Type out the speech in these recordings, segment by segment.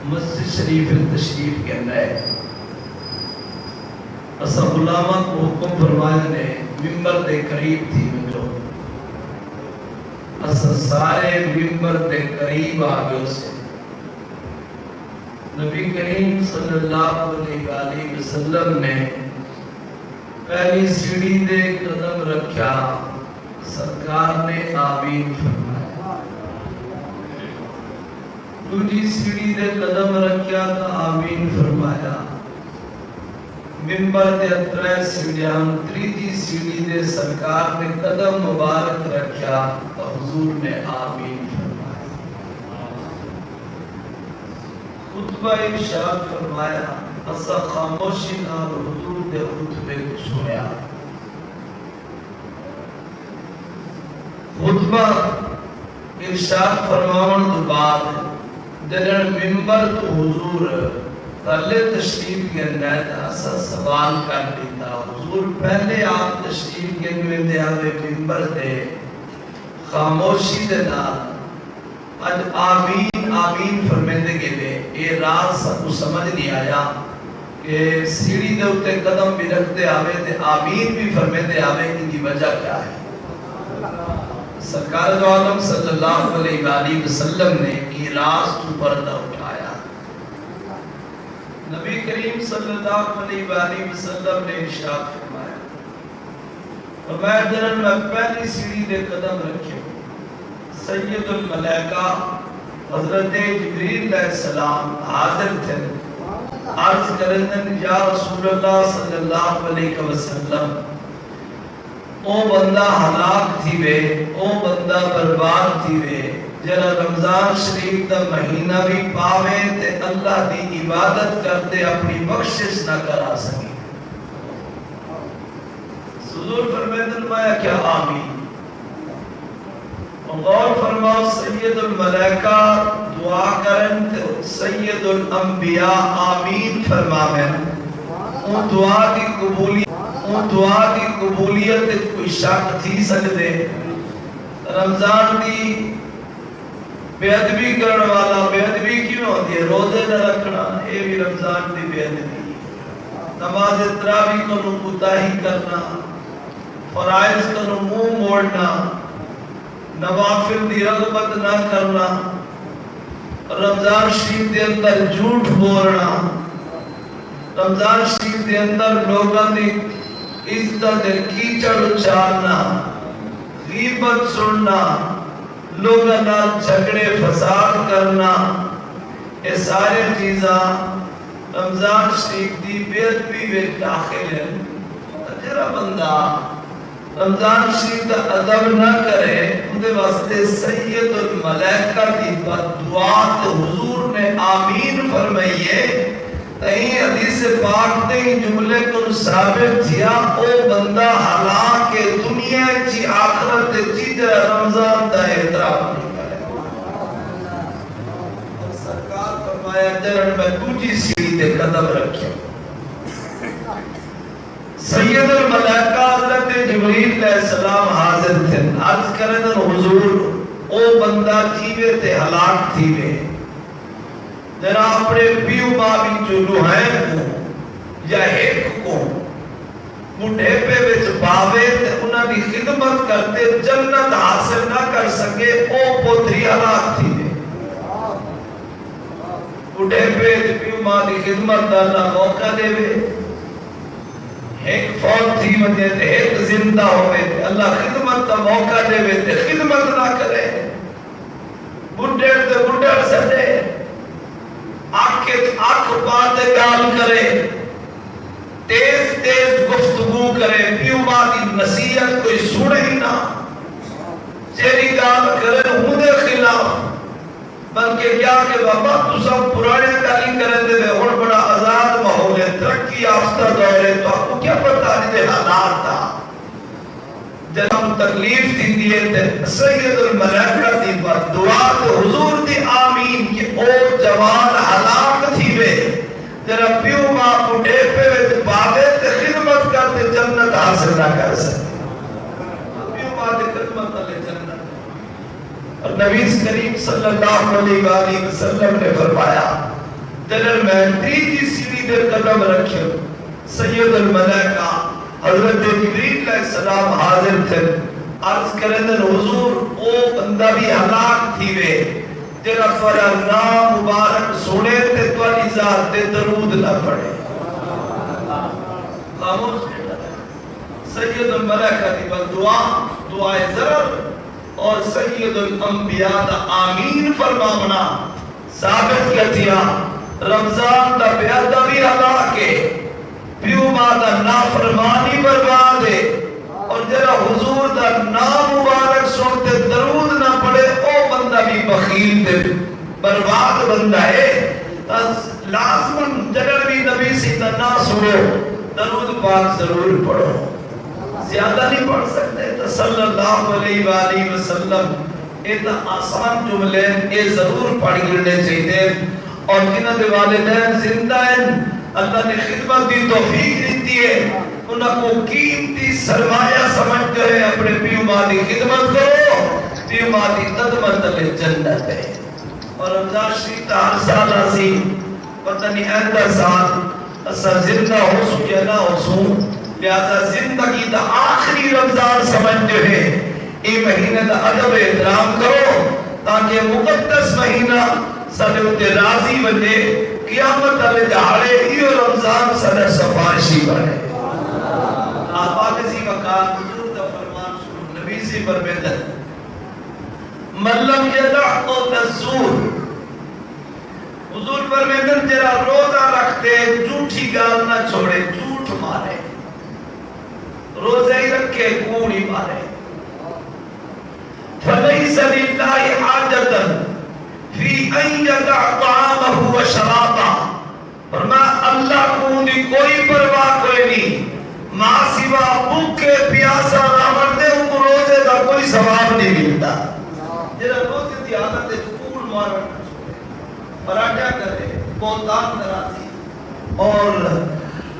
مسجد شریف تشریف کے اندر اسا غلامہ کو حکم فرمایا نے ممبر دے قریب تھی مجھو اسا سارے ممبر دے قریب آگے اسے نبی کریم صلی اللہ علیہ وسلم نے پہلی سیڑھی دے قدم رکھا سرکار نے آمین فرمایا دوسری سیڑھی دے قدم رکھا تو آمین فرمایا ممبر دے اترے سیڑھیاں تریجی سیڑھی دے سرکار نے قدم مبارک رکھا تو حضور نے آمین فرمایا خطبہ ارشاد فرمایا اسا خاموشی نال حضور دے خطبے کو سنیا خطبہ ارشاد فرماون تو بعد جنہاں ممبر تو حضور پہلے تشریف کے اندر اسا سوال کر دیتا حضور پہلے آپ تشریف کے اندر آوے ممبر دے خاموشی دے نال اج آمین آمین فرمیندے گئے یہ راز سب کو سمجھ نہیں آیا کہ سیڑھی دے اتے قدم بھی رکھتے آوے تے آمین بھی فرمیندے آوے ان کی وجہ کیا ہے سرکار دو عالم صلی اللہ علیہ وآلہ وسلم نے یہ راز تو پردہ اٹھایا نبی کریم صلی اللہ علیہ وآلہ وسلم نے ارشاد فرمایا فرمایا جنہاں میں پہلی سیڑھی دے قدم رکھے سید الملائکہ حضرت جبریل علیہ السلام حاضر تھے عرض کرنے یا رسول اللہ صلی اللہ علیہ وسلم او بندہ ہلاک تھی وے او بندہ برباد تھی وے جنہ رمضان شریف دا مہینہ بھی پاوے تے اللہ دی عبادت کرتے اپنی بخشش نہ کرا سکی حضور فرمایا کیا آمین غور فرماؤ سید الملائکہ دعا کرن تے سید الانبیاء آمین فرماویں ان دعا دی قبولیت کوئی شک تھی سکتے رمضان دی بے ادبی کرنے والا بے ادبی کیوں ہوتی ہے روزے نہ رکھنا یہ بھی رمضان دی بے ادبی نماز تراویح کو کوتاہی کرنا فرائض کو منہ موڑنا نوافل دی رغبت نہ کرنا رمضان شریف دے اندر جھوٹ بولنا رمضان شریف دے اندر لوگوں دی عزت دے کیچڑ اچھالنا غیبت سننا لوگوں نال جھگڑے فساد کرنا یہ سارے چیزاں رمضان شریف دی بے ادبی وچ داخل ہیں جڑا بندہ رمضان شریف دا ادب نہ کرے اندے واسطے سید الملائکہ دی دعا تے حضور نے آمین فرمائیے تہیں حدیث پاک دے جملے کو ثابت تھیا او بندہ ہلاک کے دنیا چی آخرت چی جرا رمضان دا احترام نہیں کرے سرکار فرمایا جرن میں دوجی سیڑھی دے قدم رکھے سید الملائکہ حضرت جبریل علیہ السلام حاضر تھے عرض کرنے حضور او بندہ جیوے تے ہلاک تھیوے جنا اپنے پیو بابی جو لوہائن کو یا ایک کو مڈھے پہ وچ باوے تے انہاں دی خدمت کرتے جنت حاصل نہ کر سکے او پوتری ہلاک تھیوے مڈھے پہ پیو ماں دی خدمت کرنا موقع دے وے ایک فوت تھی وجہ تے ایک زندہ ہوئے تے اللہ خدمت کا موقع دے وے تے خدمت نہ کرے بڑھڑ تے بڑھڑ سٹے آنکھ پاتے گال کرے تیز تیز گفتگو کرے پیو ماں دی نصیحت کوئی سنے ہی نہ تیری گال کرے ہوں دے خلاف بلکہ کیا کہ بابا تو سب پرانے گالی کریں دے اور بڑا آزاد ماحول ہے ترقی یافتہ دور ہے تو آپ کو کیا پتہ نہیں دے حالات تھا جب ہم تکلیف تھی دیئے تھے سید الملائکہ دی بات دعا تو حضور دی آمین کہ او جوان ہلاک تھی وے جرا پیو ماں اٹھے پہ وے باغے تے خدمت کرتے جنت حاصل نہ کر سکتے پیو ماں تے خدمت علی جنت اور نبی کریم صلی اللہ علیہ وآلہ وسلم نے فرمایا جنر مہدی کی سیڑھی دے قدم رکھے سید الملائکہ حضرت جبریل علیہ السلام حاضر تھے عرض کریں دن حضور او بندہ بھی ہلاک تھی وے جنہ پر نام مبارک سنے تے تو علی ذات دے درود نہ پڑے خاموش سید الملائکہ دی بل دعائے ضرر اور سید الانبیاء دا آمین فرماونا ثابت کیا رمضان دا بیادہ بھی ہلاک ہے پیو ماں دا نافرمانی برباد ہے اور جرا حضور دا نام مبارک سنتے درود نہ پڑے او بندہ بھی بخیل دے برباد بندہ ہے لازمن جگر بھی نبی سے نا سنو درود پاک ضرور پڑھو زیادہ نہیں پڑھ سکتے تو صلی اللہ علیہ وآلہ وسلم اتنا آسان جملے یہ ضرور پڑھ گرنے چاہیے اور کنہ دے والدین زندہ ہیں اللہ نے خدمت دی توفیق دیتی ہے انہاں کو قیمتی سرمایہ سمجھتے ہیں اپنے پیو ماں دی خدمت کرو پیو ماں دی خدمت لے جنت ہے اور رمضان شریف تا ہر سال آسی پتہ نہیں آئندہ سال اسا زندہ ہو سو یا نہ ہو سو لہذا زندگی دا آخری رمضان سمجھتے ہیں یہ مہینے دا ادب احترام کرو تاکہ مقدس مہینہ سنے اتے راضی بنے قیامت علی دہاڑے یہ رمضان سنے سفارشی بنے آبا کسی وقات حضور دا فرمان سنو نبی سے برمیدن من لم یدع قول الزور حضور فرمیدن تیرا روزہ رکھتے جھوٹی گال نہ چھوڑے جھوٹ مارے روزہ ہی رکھے کوڑی مارے فَلَيْسَ لِلَّهِ حَاجَةً فِي أَن يَدَعْ طَعَامَهُ وَشَرَابَهُ فرمایا اللہ کو دی کوئی پرواہ کوئی نہیں ماں سوا بھوکے پیاسا راوڑ دے ان کو روزے دا کوئی ثواب نہیں ملتا جیسا روزے دی عادت ہے کوڑ مارا پراٹھا کرے بہتان درازی اور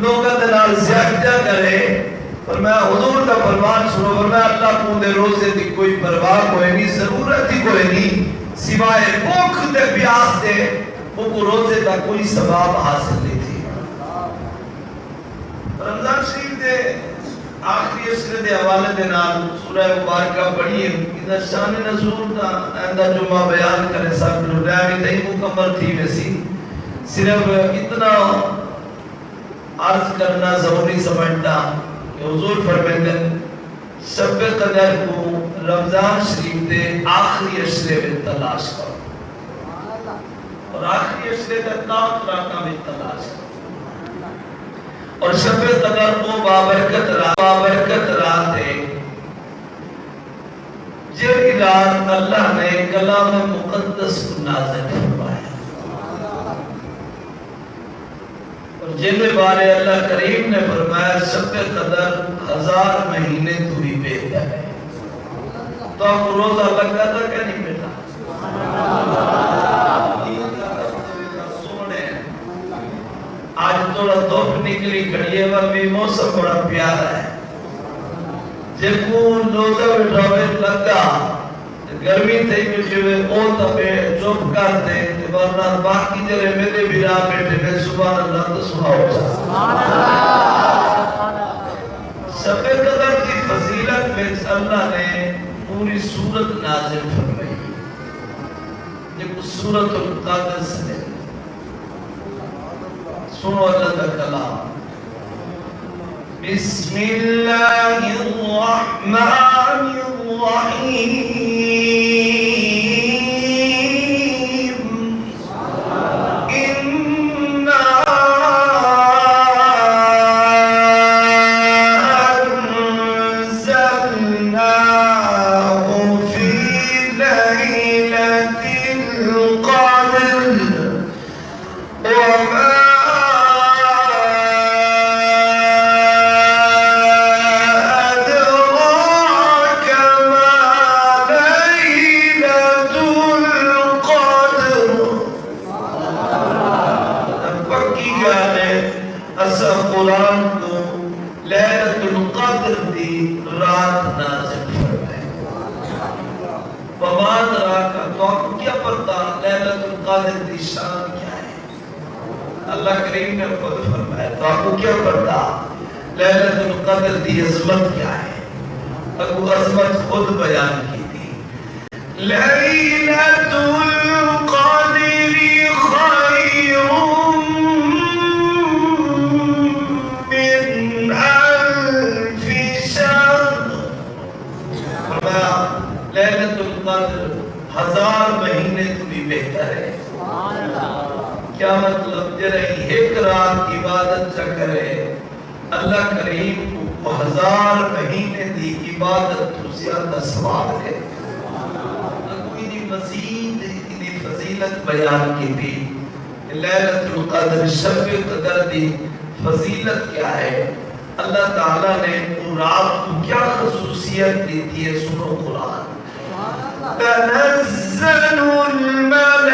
لوگا دنال زیادہ کرے فرمایا حضور کا فرمان سنو فرمایا اللہ کو دے روزے دی کوئی پرواہ کوئی نہیں ضرورت ہی کوئی نہیں سوائے بھوک دے پیاس دے وہ کو روزے دا کوئی ثواب حاصل نہیں تھی رمضان شریف دے آخری اشرے دے حوالے دے نال سورہ مبارکہ پڑھی ہے ادھر شان نزول دا آئندہ جمعہ بیان کرے سب رہی تھی مکمل تھی ویسی صرف اتنا عرض کرنا ضروری سمجھتا کہ حضور فرمیدن شب قدر کو رمضان شریف دے آخری اشرے میں تلاش کرو اور آخری اشرے دے تاک راکہ میں تلاش کرو اور شب قدر کو بابرکت رات ہے جب رات اللہ نے کلام مقدس کو نازل فرمایا جن بارے اللہ کریم نے فرمایا شب قدر 1000 مہینے تو ہی بہتر ہے تو آپ روزہ لگا تھا کہ نہیں بیٹا سونے آج تھوڑا دھوپ نکلی کھڑی ہے بھی موسم بڑا پیارا ہے جب کو روزہ بٹھاوے لگا گرمی تھی مجھے او تپے چوپ کر دے ورنہ باقی جرے میرے بنا بیٹھے میں سبحان اللہ تو سناؤ شب قدر کی فضیلت میں اللہ نے پوری سورت نازل فرمائی جب سورت القدر سے سنو اللہ کا کلام بسم اللہ الرحمن الرحیم اللہ کریم نے خود فرمایا تو آپ کو کیا پتا لیلۃ القدر دی عظمت کیا ہے؟ ابو عظمت خود بیان کی تھی. لیلۃ القدر خیر من الف شهر. لیلۃ القدر 1000 مہینے تو بھی بہتر ہے. کیا مطلب جرہی ایک رات عبادت چا کرے اللہ کریم کو 1000 مہینے دی عبادت تو زیادہ ثواب ہے. کوئی دی مزید دی فضیلت بیان کی تھی. لیلۃ القدر شب قدر دی فضیلت کیا ہے؟ اللہ تعالیٰ نے رات کو کیا خصوصیت دیتی ہے؟ سنو قرآن. تنزل الملائکۃ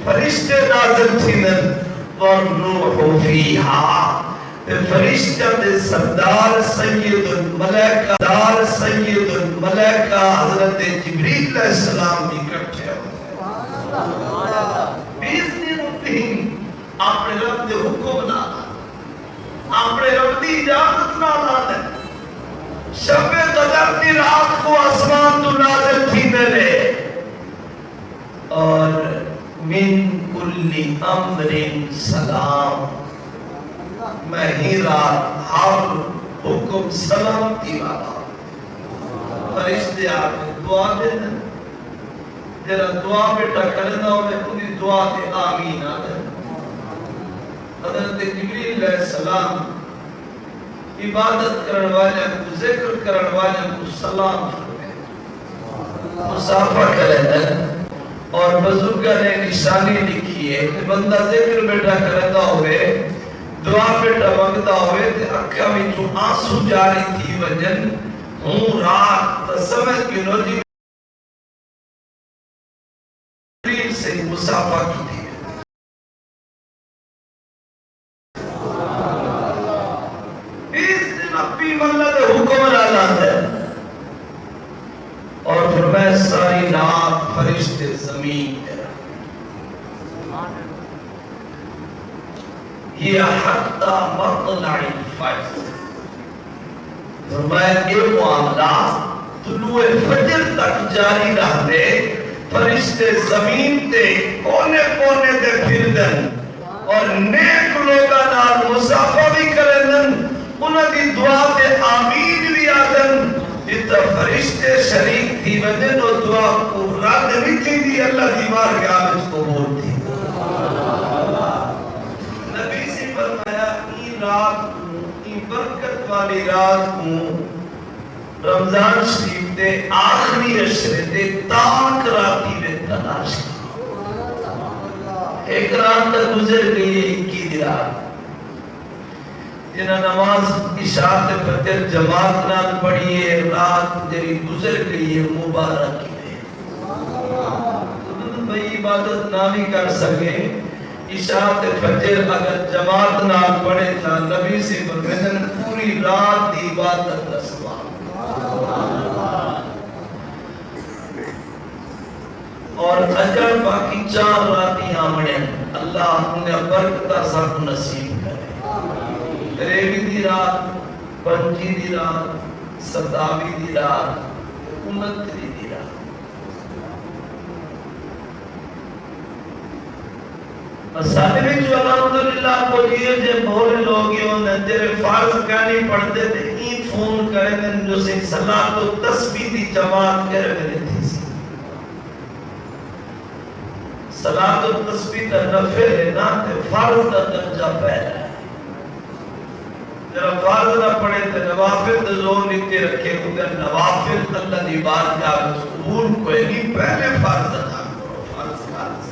فرشتے نازل تھینن والروح فیہا. فرشتہ دے سردار سید الملائکہ دار سید الملائکہ حضرت جبریل علیہ السلام بھی کٹھے ہوئے. بیزنی ربیم اپنے رب دے حکم نہ اپنے رب دی اجازت نہ لانے شب قدر دی رات کو آسمان تو نازل تھینے لے اور من کل امر سلام. میں ہی رات ہر حکم سلامتی والا. فرشتے آتے دعا دینا جرا دعا بیٹا کرنا ہوئے انہی دعا دے آمین آتے. حضرت جبریل علیہ السلام عبادت کرن والے کو ذکر کرن والے کو سلام مصافہ کریں اور بزرگاں نے نشانی لکھی ہے کہ بندہ ذکر بیٹا کرتا ہوئے دعا بیٹا مانگتا ہوئے تے اکھا میں جو آنسو جاری تھی وجن ہوں رات سمجھ کے نوجی سے مصافہ کی تھی. اس دن اپنی ملت حکم اعلان ہے اور فرمائے ساری رات فرشتے زمین ہے. یہ حتی مطلع الفجر فرمائے یہ معاملہ طلوع فجر تک جاری رہنے. فرشتے زمین تے کونے کونے دے پھر دن اور نیک لوگاں نال مصافہ بھی کرن انہاں دی دعا تے آمین بھی آدن. جتا فرشتے شریک تھی وجن و دعا کو رد نہیں تھی دی اللہ دی بارگاہ میں اس کو بولتی. نبی سے فرمایا این رات کو این برکت والی رات کو رمضان شریف دے آخری عشرے دے تاک راتی میں تلاش کی. ایک رات تک گزر گئی ہے 21 رات جنہ نماز عشاء تے فجر جماعت نال پڑھی ہے. رات جری گزر گئی ہے مبارک ہے. بھئی عبادت نہ بھی کر سکے عشاء تے فجر اگر جماعت نال پڑھے تھا نبی سے فرمائے پوری رات دی عبادت کا ثواب. اور اجر باقی 4 راتی آمڑے اللہ انہیں برکتہ سب نصیب کرے. ریوی دی رات پنجی دی رات ستاوی دی رات 29 دی رات. مسالے میں جو الحمدللہ کو دیئے جے بھولے لوگیوں نے تیرے فارض کہانی پڑھتے تھے این فون کرے دن جو سے صلاة و تسبیح دی جماعت کرے میں تھی سی. صلاة و تسبیح کا نفل ہے نا تے فارض کا درجہ پہلا ہے. جرا فرض نہ پڑے تو نوافل تے زور نیتے رکھے اگر نوافل اللہ دی بارگاہ وچ قبول کوئی نہیں پہلے فرض ادا کرو فرض فرض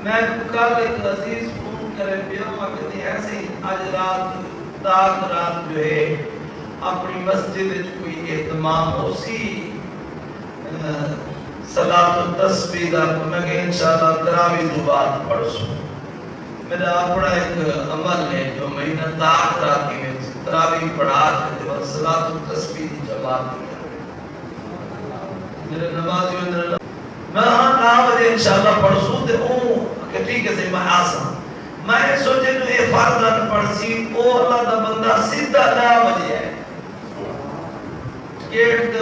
میں کل ایک عزیز فون کرے پیا وقت ایسے ہی آج رات جو ہے اپنی مسجد وچ کوئی اہتمام ہو سی صلاۃ التسبیح دا میں کہ انشاءاللہ تراویح تو بعد پڑھ سوں میرا اپنا ایک عمل ہے جو مہینہ داخ راتی میں تراویح پڑھا کے صلاۃ التسبیح کی جماعت کیا میرے نمازی میں ہاں 9 بجے انشاءاللہ پڑھ سوں تے کہ ٹھیک ہے میں آسان میں سوچے جو یہ فرض نہ پڑھ سی او اللہ دا بندہ سیدھا 9 بجے ہے گیٹ تے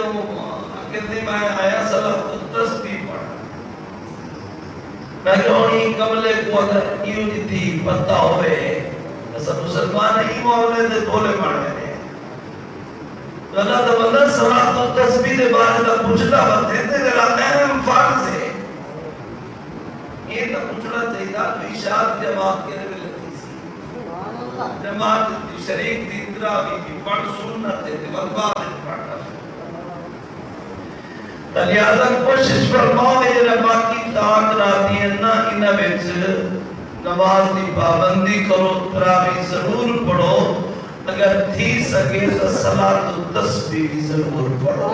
کہتے میں آیا صلاۃ التسبیح پڑھ میں کہ ہونی کملے کو اگر کیوں جتی پتہ ہوئے ایسا مسلمان ہی معاملے دے بولے پڑھنے ہیں تو اللہ دا بندہ صلاۃ التسبیح دے بارے دا پوچھتا بندے تے ذرا اہم فرض ہے یہ تو پوچھنا چاہیے تو اشاعت جماعت کے لئے لگتی سی جماعت شریک دی تراویح کی پڑھ سنت ہے وقبات پڑھنا لہذا کوشش فرماؤ یہ باقی طاعت راتی ہے نہ انہاں وچ نماز دی پابندی کرو تراویح ضرور پڑھو اگر تھی سکے تو صلاۃ التسبیح بھی ضرور پڑھو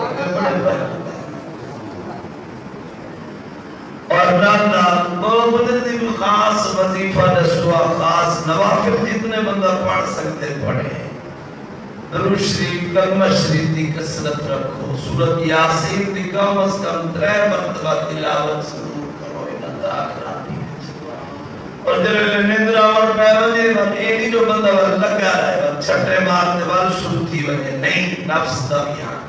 اور نانا بدر دی خاص وظیفہ دسوا خاص نوافل جتنے بندہ پڑھ سکتے پڑھے درود شریف کلمہ شریف دی کثرت رکھو سورۃ یاسین دی کم از کم 3 مرتبہ تلاوت ضرور کرو اور جب نیندرا اور پیروجی ایڈی جو بندہ لگا رہے چھٹے مارتے وال شروع تھی وجہ نہیں نفس دا بیان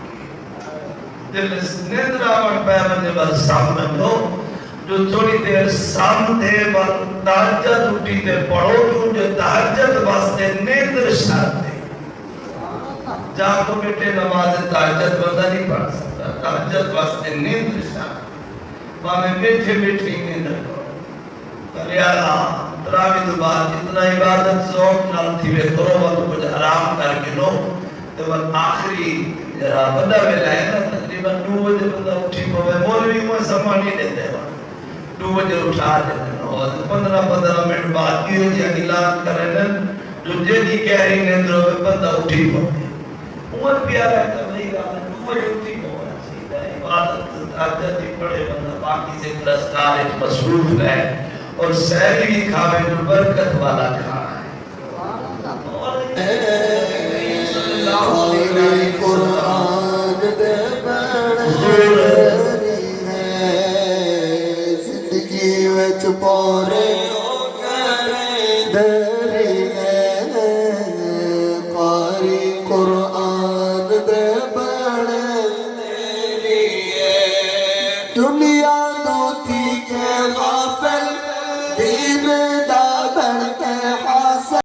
جب نیندرا اور پیروجی وال سامنے دو جو تھوڑی دیر سامنے وال تہجد اٹھی دے پڑھو کیونکہ تہجد واسطے نیندر شرط ہے جہاں کو بیٹے نماز تہجد بندہ نہیں پڑھ سکتا تہجد واسطے نیندر شرط میں بیٹھے بیٹھے نیندر کرو لہذا تراویح تو بعد جتنا عبادت ذوق نال تھی وے کرو تو کچھ آرام کر کے لو تو آخری جرا بندہ ویلا ہے نا تقریباً 2 بجے بندہ اٹھی پوے مولوی کوئی سما نہیں دیتے 2 بجے اٹھا دیتے اور 15 منٹ بعد یہ جی اعلان کریں جو جی کہہ رہی نیندر ہوئے بندہ اٹھی پوے عمر پیارا ہے تو نہیں گا 2 بجے اٹھی پوے عبادت تہجد ہی پڑھے بندہ باقی سے گرفتار مصروف ہے اور سہری بھی کھاوے جو برکت والا کھانا ہے قرآن دے بڑھری ہے زندگی وچ پورے